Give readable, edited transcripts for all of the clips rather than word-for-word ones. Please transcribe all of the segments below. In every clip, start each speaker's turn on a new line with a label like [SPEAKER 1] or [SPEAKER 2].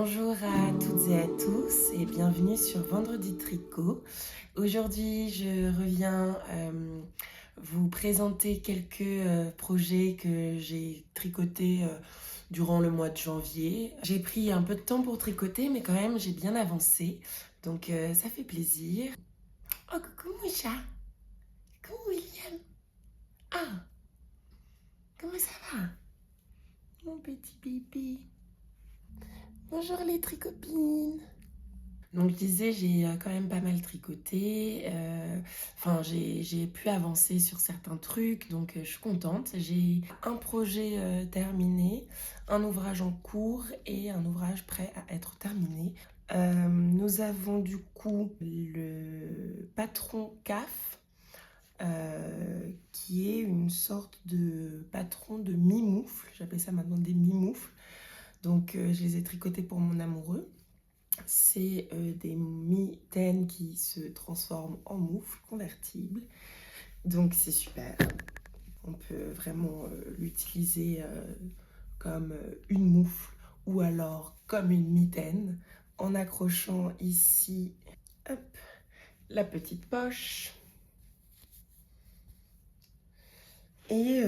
[SPEAKER 1] Bonjour à toutes et à tous et bienvenue sur Vendredi Tricot. Aujourd'hui, je reviens vous présenter quelques projets que j'ai tricotés durant le mois de janvier. J'ai pris un peu de temps pour tricoter, mais quand même, j'ai bien avancé. Donc, ça fait plaisir. Oh, coucou Moucha! Coucou William! Ah! Comment ça va? Mon petit bébé! Bonjour les tricopines! Donc je disais, j'ai quand même pas mal tricoté, enfin j'ai pu avancer sur certains trucs, donc je suis contente. J'ai un projet terminé, un ouvrage en cours et un ouvrage prêt à être terminé. Nous avons du coup le patron CAF, qui est une sorte de patron de mimoufles, j'appelle ça maintenant des mimoufles. Donc je les ai tricotés pour mon amoureux. C'est des mitaines qui se transforment en moufles convertibles. Donc c'est super. On peut vraiment l'utiliser comme une moufle ou alors comme une mitaine en accrochant ici hop, la petite poche. Et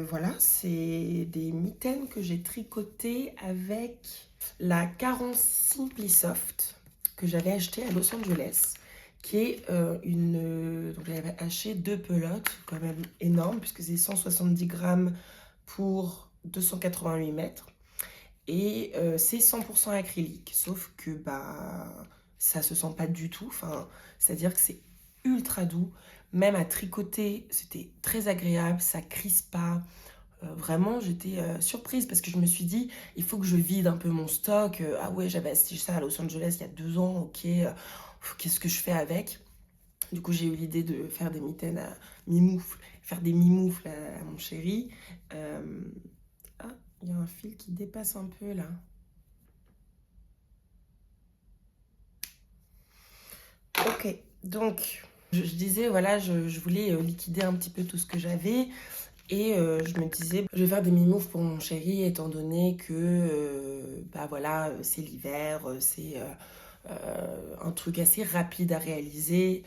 [SPEAKER 1] voilà, c'est des mitaines que j'ai tricotées avec la Caron Simply Soft que j'avais acheté à Los Angeles, qui est donc j'avais acheté 2 pelotes quand même énormes puisque c'est 170 grammes pour 288 mètres et c'est 100% acrylique, sauf que ça se sent pas du tout, c'est-à-dire que c'est ultra doux, même à tricoter c'était très agréable, ça crispe pas. Vraiment, j'étais surprise parce que je me suis dit, il faut que je vide un peu mon stock. Ah ouais, j'avais acheté ça à Los Angeles il y a 2 ans, ok, qu'est-ce que je fais avec? Du coup, j'ai eu l'idée de faire des mitaines à mi-moufle, faire des mi-moufles à mon chéri. Ah, il y a un fil qui dépasse un peu là. Ok, donc je disais, voilà, je voulais liquider un petit peu tout ce que j'avais. Et je me disais, je vais faire des mimoufles pour mon chéri, étant donné que voilà, c'est l'hiver, c'est un truc assez rapide à réaliser.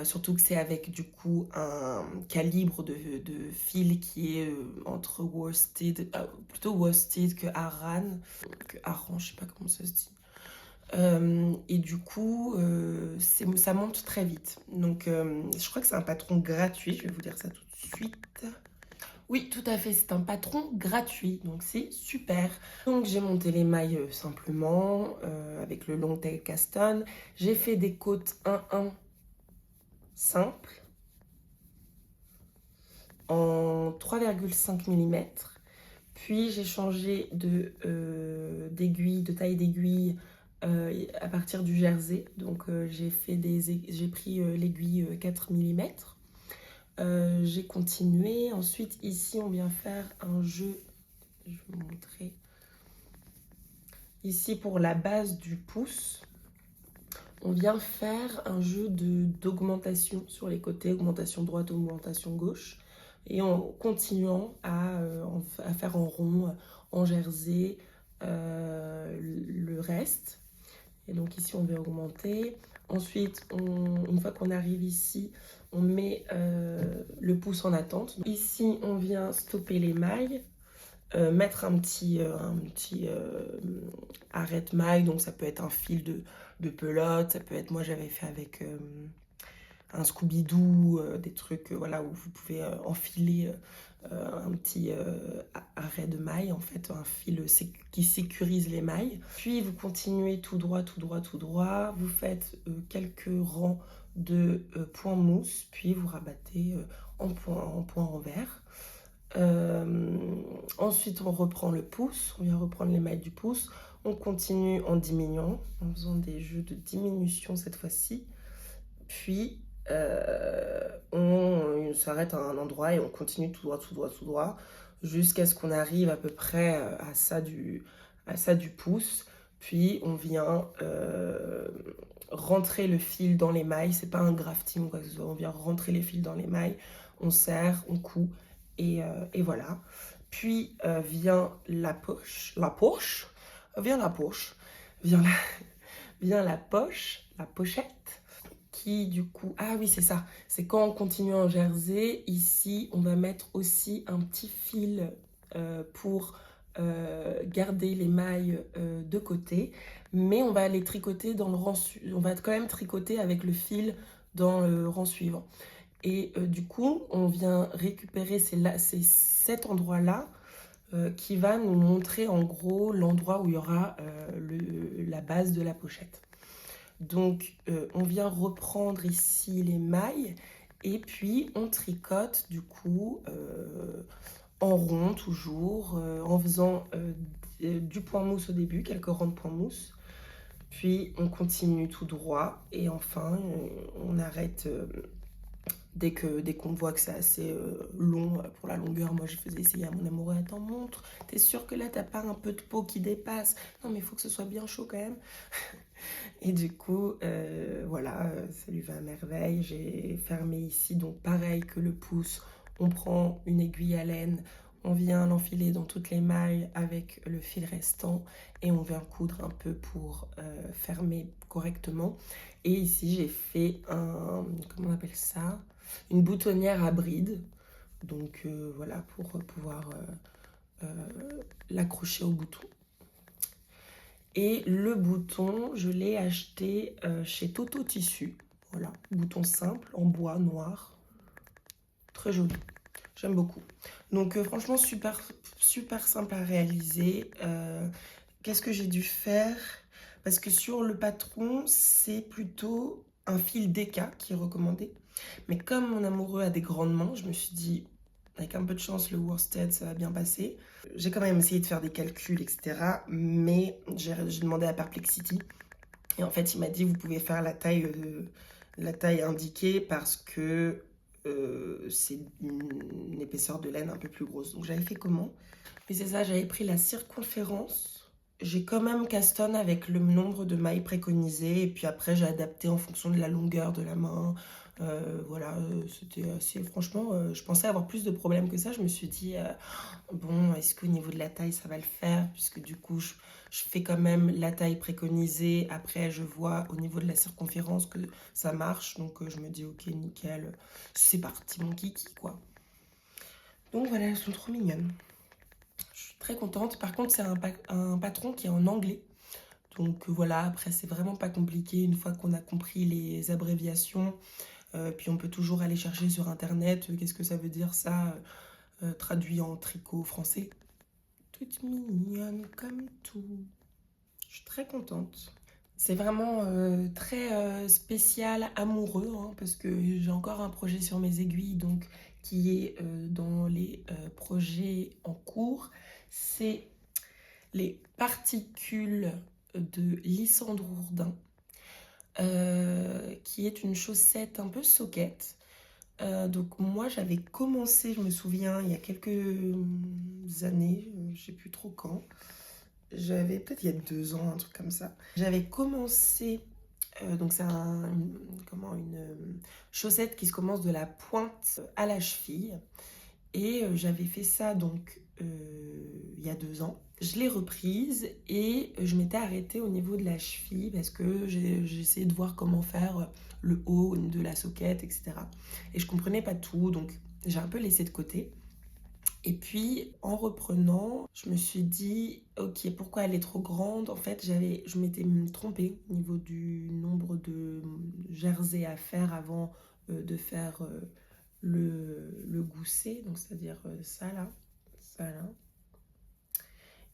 [SPEAKER 1] Surtout que c'est avec du coup un calibre de fil qui est entre worsted, plutôt worsted que Aran, je sais pas comment ça se dit. Et du coup, ça monte très vite. Donc, je crois que c'est un patron gratuit. Je vais vous dire ça tout de suite. Oui, tout à fait, c'est un patron gratuit, donc c'est super. Donc j'ai monté les mailles simplement avec le long tail caston. J'ai fait des côtes 1-1 simples en 3,5 mm. Puis j'ai changé d'aiguille, de taille d'aiguille à partir du jersey. Donc j'ai pris l'aiguille 4 mm. J'ai continué. Ensuite, ici, on vient faire un jeu. Je vais vous montrer. Ici, pour la base du pouce, on vient faire un jeu d'augmentation sur les côtés, augmentation droite, augmentation gauche. Et en continuant à faire en rond, en jersey, le reste. Et donc ici, on vient augmenter. Ensuite, une fois qu'on arrive ici, on met le pouce en attente. Ici, on vient stopper les mailles, mettre un petit arrête-maille. Donc ça peut être un fil de pelote, ça peut être, moi j'avais fait avec un Scooby-Doo, des trucs voilà, où vous pouvez enfiler un petit arrêt de maille, en fait, un fil qui sécurise les mailles. Puis vous continuez tout droit, tout droit, tout droit. Vous faites quelques rangs de points mousse, puis vous rabattez en point envers. Ensuite, on reprend le pouce, on vient reprendre les mailles du pouce. On continue en diminuant, en faisant des jeux de diminution cette fois-ci. Puis, on s'arrête à un endroit et on continue tout droit, tout droit, tout droit, jusqu'à ce qu'on arrive à peu près à ça du pouce. Puis, on vient rentrer le fil dans les mailles. C'est pas un grafting ou quoi que ce soit. On vient rentrer les fils dans les mailles. On serre, on coud et voilà. Puis vient la poche. Vient la poche. vient la, vient la pochette, qui du coup... Ah oui, c'est ça. C'est quand on continue en jersey, ici, on va mettre aussi un petit fil pour garder les mailles de côté. Mais on va les tricoter dans le rang... On va quand même tricoter avec le fil dans le rang suivant. Et du coup, on vient récupérer c'est cet endroit-là qui va nous montrer en gros l'endroit où il y aura la base de la pochette. Donc, on vient reprendre ici les mailles et puis on tricote du coup en rond toujours, en faisant du point mousse au début, quelques rangs de point mousse. Puis on continue tout droit et enfin on arrête dès qu'on voit que c'est assez long pour la longueur. Moi je faisais essayer à mon amoureux, attends montre, t'es sûr que là t'as pas un peu de peau qui dépasse? Non mais il faut que ce soit bien chaud quand même. Et du coup, voilà, ça lui va à merveille. J'ai fermé ici, donc pareil que le pouce, on prend une aiguille à laine, on vient l'enfiler dans toutes les mailles avec le fil restant et on vient coudre un peu pour fermer correctement. Et ici, j'ai fait comment on appelle ça? Une boutonnière à bride. Donc voilà, pour pouvoir l'accrocher au bouton. Et le bouton, je l'ai acheté chez Toto Tissu. Voilà, bouton simple en bois noir. Très joli. J'aime beaucoup. Donc franchement, super, super simple à réaliser. Qu'est-ce que j'ai dû faire? Parce que sur le patron, c'est plutôt un fil DK qui est recommandé. Mais comme mon amoureux a des grandes mains, je me suis dit, avec un peu de chance, le worsted, ça va bien passer. J'ai quand même essayé de faire des calculs, etc. Mais j'ai demandé à Perplexity. Et en fait, il m'a dit, vous pouvez faire la taille indiquée parce que c'est une épaisseur de laine un peu plus grosse. Donc j'avais fait comment? Mais c'est ça, j'avais pris la circonférence. J'ai quand même castonne avec le nombre de mailles préconisées. Et puis après, j'ai adapté en fonction de la longueur de la main. Voilà, c'était assez... Franchement, je pensais avoir plus de problèmes que ça. Je me suis dit, bon, est-ce qu'au niveau de la taille, ça va le faire? Puisque du coup, je fais quand même la taille préconisée. Après, je vois au niveau de la circonférence que ça marche. Donc, je me dis, ok, nickel. C'est parti, mon kiki, quoi. Donc voilà, elles sont trop mignonnes. Je suis très contente. Par contre, c'est un patron qui est en anglais. Donc voilà, après, c'est vraiment pas compliqué une fois qu'on a compris les abréviations. Puis on peut toujours aller chercher sur internet qu'est-ce que ça veut dire ça, traduit en tricot français. Toute mignonne comme tout. Je suis très contente. C'est vraiment très spécial, amoureux, hein, parce que j'ai encore un projet sur mes aiguilles, donc qui est dans les projets en cours. C'est les particules de Lysandre Hourdin, qui est une chaussette un peu soquette. Donc moi j'avais commencé, je me souviens, il y a quelques années, je sais plus trop quand, j'avais peut-être il y a 2 ans, un truc comme ça. J'avais commencé, donc c'est une chaussette qui se commence de la pointe à la cheville. Et j'avais fait ça donc il y a 2 ans. Je l'ai reprise et je m'étais arrêtée au niveau de la cheville parce que j'ai essayé de voir comment faire le haut de la soquette, etc. Et je comprenais pas tout, donc j'ai un peu laissé de côté. Et puis en reprenant, je me suis dit, ok, pourquoi elle est trop grande? En fait, je m'étais trompée au niveau du nombre de jerseys à faire avant de faire le gousset, donc c'est-à-dire ça là, ça là.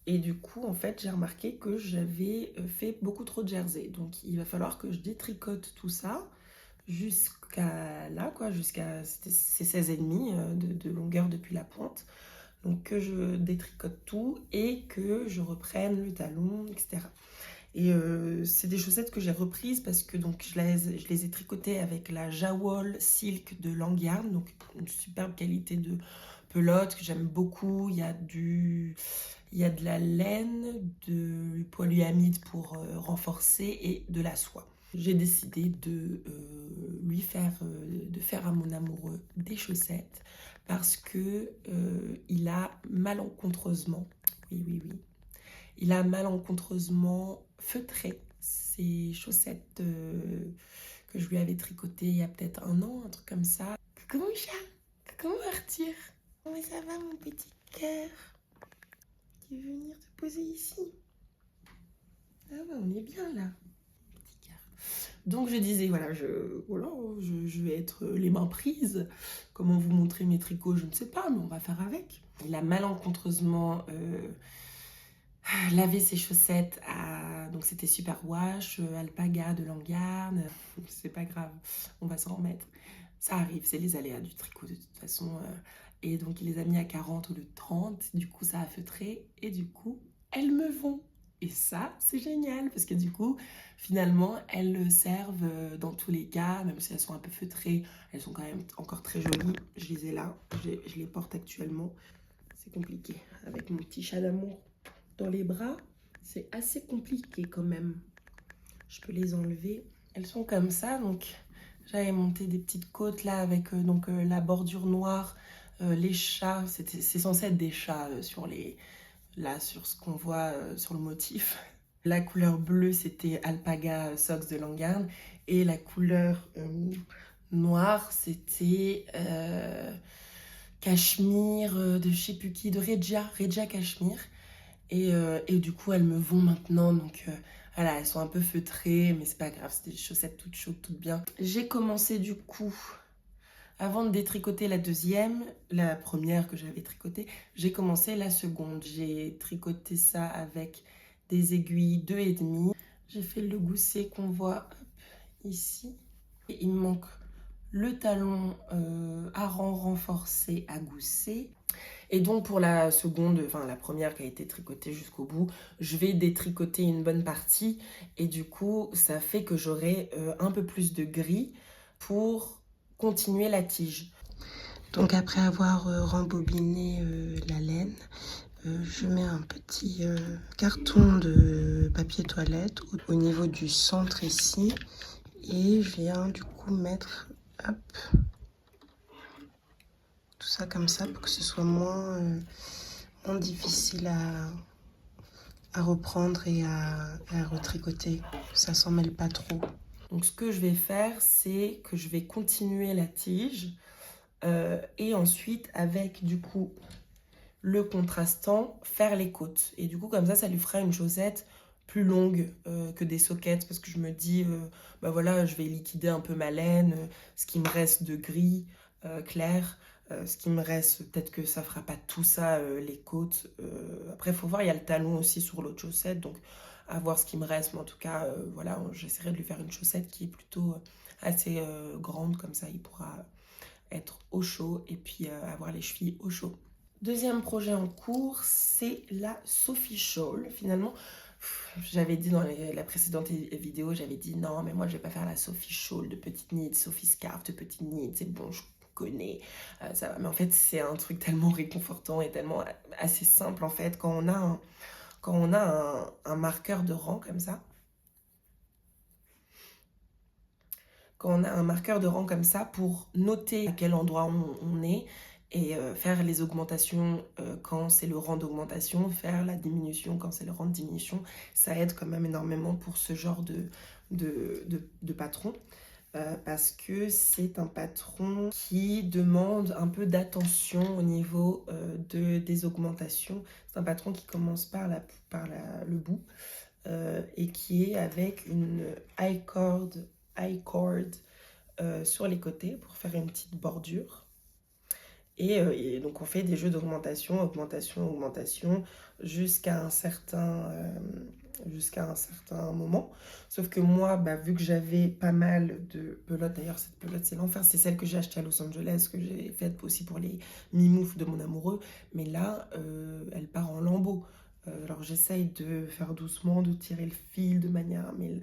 [SPEAKER 1] Et du coup, en fait, j'ai remarqué que j'avais fait beaucoup trop de jersey. Donc, il va falloir que je détricote tout ça jusqu'à là, quoi, jusqu'à ces 16,5 de longueur depuis la pointe. Donc, que je détricote tout et que je reprenne le talon, etc. Et c'est des chaussettes que j'ai reprises parce que donc, je les ai tricotées avec la Jawol Silk de Langyarn, donc une superbe qualité de pelote que j'aime beaucoup. Il y a de la laine, du polyamide pour renforcer et de la soie. J'ai décidé de de faire à mon amoureux des chaussettes parce que il a malencontreusement, oui, il a malencontreusement feutrées. Ces chaussettes que je lui avais tricotées il y a peut-être 1 an, un truc comme ça. Coucou mon chat, coucou Arthur. Comment ça va mon petit cœur? Tu veux venir te poser ici? Ah ouais, on est bien là. Petit cœur. Donc je disais, voilà, je vais être les mains prises. Comment vous montrer mes tricots, je ne sais pas, mais on va faire avec. Il a malencontreusement lavé ses chaussettes à... Donc c'était super wash, alpaga de Langarn. C'est pas grave, on va s'en remettre. Ça arrive, c'est les aléas du tricot de toute façon. Et donc il les a mis à 40 au lieu de 30. Du coup ça a feutré et du coup elles me vont. Et ça, c'est génial parce que du coup, finalement, elles servent dans tous les cas, même si elles sont un peu feutrées, elles sont quand même encore très jolies. Je les ai là, je les porte actuellement. C'est compliqué. Avec mon petit chat d'amour dans les bras, c'est assez compliqué quand même. Je peux les enlever. Elles sont comme ça, donc j'avais monté des petites côtes là avec la bordure noire, les chats. C'est censé être des chats sur les... Là, sur ce qu'on voit sur le motif. La couleur bleue, c'était Alpaga Socks de Langarn. Et la couleur noire, c'était Cachemire de je sais plus qui, de Regia Cachemire. Et du coup, elles me vont maintenant. Donc voilà, elles sont un peu feutrées, mais c'est pas grave. C'était des chaussettes toutes chaudes, toutes bien. J'ai commencé du coup... Avant de détricoter la deuxième, la première que j'avais tricotée, j'ai commencé la seconde. J'ai tricoté ça avec des aiguilles 2,5. J'ai fait le gousset qu'on voit ici. Et il me manque le talon à rang renforcé à gousset. Et donc pour la seconde, enfin la première qui a été tricotée jusqu'au bout, je vais détricoter une bonne partie. Et du coup, ça fait que j'aurai un peu plus de gris pour continuer la tige. Donc après avoir rembobiné la laine, je mets un petit carton de papier toilette au niveau du centre ici et je viens du coup mettre hop, tout ça comme ça pour que ce soit moins difficile à reprendre et à retricoter, que ça s'en mêle pas trop. Donc ce que je vais faire, c'est que je vais continuer la tige et ensuite avec du coup le contrastant, faire les côtes. Et du coup comme ça lui fera une chaussette plus longue que des sockets parce que je me dis, bah voilà, je vais liquider un peu ma laine, ce qui me reste de gris clair, ce qui me reste, peut-être que ça fera pas tout ça, les côtes. Après, il faut voir, il y a le talon aussi sur l'autre chaussette, donc à voir ce qui me reste. Mais en tout cas, voilà, j'essaierai de lui faire une chaussette qui est plutôt assez grande, comme ça il pourra être au chaud et puis avoir les chevilles au chaud. Deuxième projet en cours, c'est la Sophie Shawl. Finalement, j'avais dit dans la précédente vidéo, j'avais dit non, mais moi je vais pas faire la Sophie Shawl de petite nid, Sophie Scarf de petite nid, c'est bon, je connais, ça va. Mais en fait, c'est un truc tellement réconfortant et tellement assez simple en fait quand on a un marqueur de rang comme ça. Quand on a un marqueur de rang comme ça pour noter à quel endroit on est et faire les augmentations quand c'est le rang d'augmentation, faire la diminution quand c'est le rang de diminution, ça aide quand même énormément pour ce genre de patron. Parce que c'est un patron qui demande un peu d'attention au niveau des augmentations. C'est un patron qui commence par le bout et qui est avec une I-cord sur les côtés pour faire une petite bordure. Et donc on fait des jeux d'augmentation, augmentation, jusqu'à un certain moment. Sauf que moi, vu que j'avais pas mal de pelotes, d'ailleurs cette pelote c'est l'enfer, c'est celle que j'ai achetée à Los Angeles, que j'ai faite aussi pour les mimoufs de mon amoureux, mais là elle part en lambeaux. Alors j'essaye de faire doucement, de tirer le fil de manière, mais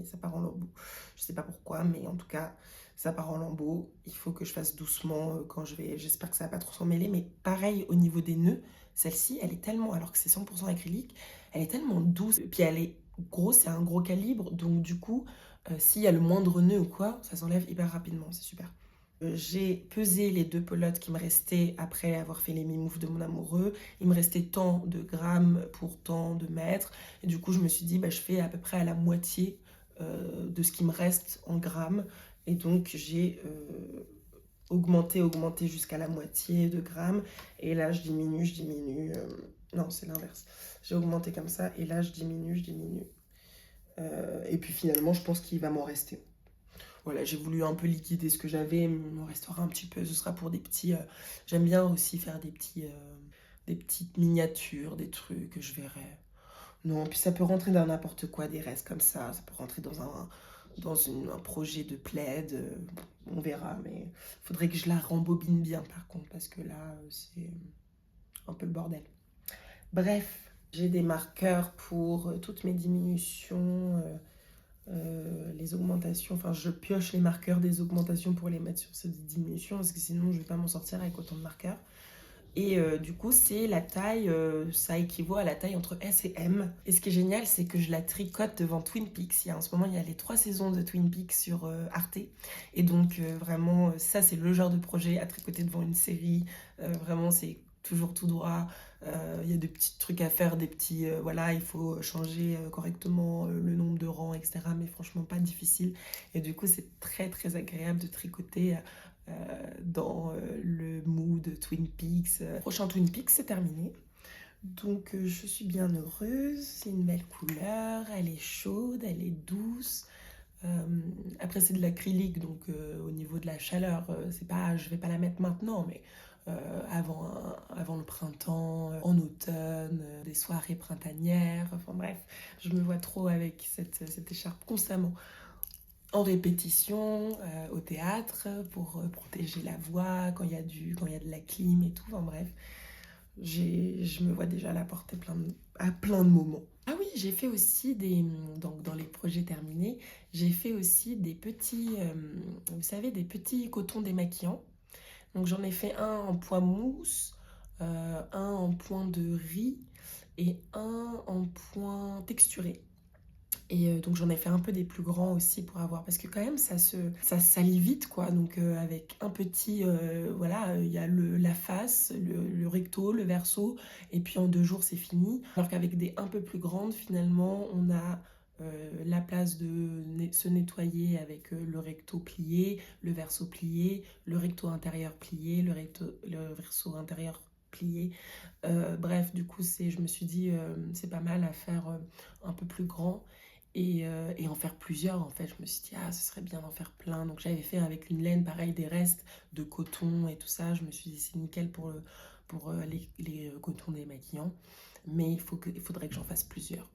[SPEAKER 1] ça part en lambeaux. Je sais pas pourquoi, mais en tout cas ça part en lambeaux. Il faut que je fasse doucement quand je vais, j'espère que ça va pas trop s'en mêler, mais pareil au niveau des nœuds, celle-ci elle est tellement, alors que c'est 100% acrylique, elle est tellement douce, et puis elle est grosse, c'est un gros calibre, donc du coup, s'il y a le moindre nœud ou quoi, ça s'enlève hyper rapidement, c'est super. J'ai pesé les 2 pelotes qui me restaient après avoir fait les mimoufs de mon amoureux. Il me restait tant de grammes pour tant de mètres. Et du coup, je me suis dit, bah, je fais à peu près à la moitié de ce qui me reste en grammes. Et donc, j'ai augmenté jusqu'à la moitié de grammes. Et là, je diminue. Non, c'est l'inverse. J'ai augmenté comme ça. Et là, je diminue. Et puis finalement, je pense qu'il va m'en rester. Voilà, j'ai voulu un peu liquider ce que j'avais, il me restera un petit peu, ce sera pour des petits... j'aime bien aussi faire des petites miniatures, des trucs que je verrai. Non, puis ça peut rentrer dans n'importe quoi, des restes comme ça peut rentrer un projet de plaid, on verra, mais il faudrait que je la rembobine bien par contre, parce que là, c'est un peu le bordel. Bref, j'ai des marqueurs pour toutes mes diminutions, les augmentations, enfin je pioche les marqueurs des augmentations pour les mettre sur cette diminution parce que sinon je vais pas m'en sortir avec autant de marqueurs. Et du coup c'est la taille, ça équivaut à la taille entre S et M. Et ce qui est génial c'est que je la tricote devant Twin Peaks. En ce moment il y a les 3 saisons de Twin Peaks sur Arte. Et donc vraiment ça c'est le genre de projet à tricoter devant une série. Vraiment c'est toujours tout droit. Il y a des petits trucs à faire, voilà, il faut changer correctement le nombre de rangs, etc. Mais franchement, pas difficile. Et du coup, c'est très très agréable de tricoter dans le mood Twin Peaks. Prochain Twin Peaks, c'est terminé. Donc, je suis bien heureuse. C'est une belle couleur, elle est chaude, elle est douce. Après c'est de l'acrylique donc au niveau de la chaleur c'est pas, je vais pas la mettre maintenant mais avant le printemps, en automne, des soirées printanières, enfin bref, je me vois trop avec cette écharpe constamment en répétition au théâtre pour protéger la voix quand il y a de la clim et tout, enfin bref. Je me vois déjà la porter à plein de moments. Ah oui, j'ai fait aussi donc dans les projets terminés, j'ai fait aussi des petits, vous savez, des petits cotons démaquillants. Donc j'en ai fait un en point mousse, un en point de riz et un en point texturé. Et donc j'en ai fait un peu des plus grands aussi pour avoir, parce que quand même ça salit vite quoi, donc avec un petit, voilà, il y a la face, le recto, le verso, et puis en 2 jours c'est fini. Alors qu'avec des un peu plus grandes finalement on a la place de se nettoyer avec le recto plié, le verso plié, le recto intérieur plié, le verso intérieur plié. Bref, du coup je me suis dit c'est pas mal à faire un peu plus grand. Et en faire plusieurs en fait, je me suis dit ah ce serait bien d'en faire plein, donc j'avais fait avec une laine pareil des restes de coton et tout ça, je me suis dit c'est nickel pour les cotons démaquillants, mais il faudrait que j'en fasse plusieurs,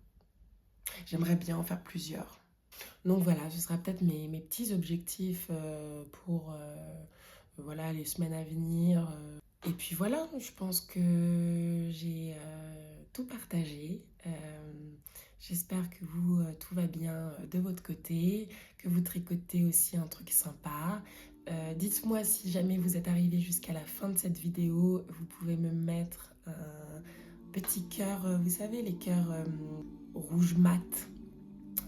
[SPEAKER 1] j'aimerais bien en faire plusieurs. Donc voilà, ce sera peut-être mes petits objectifs pour voilà, les semaines à venir. Et puis voilà, je pense que j'ai tout partagé. J'espère que vous, tout va bien de votre côté, que vous tricotez aussi un truc sympa. Dites-moi si jamais vous êtes arrivé jusqu'à la fin de cette vidéo, vous pouvez me mettre un petit cœur, vous savez, les cœurs rouge mat.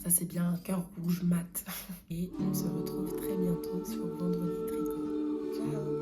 [SPEAKER 1] Ça c'est bien, un cœur rouge mat. Et on se retrouve très bientôt sur Vendredi Tricot. Ciao!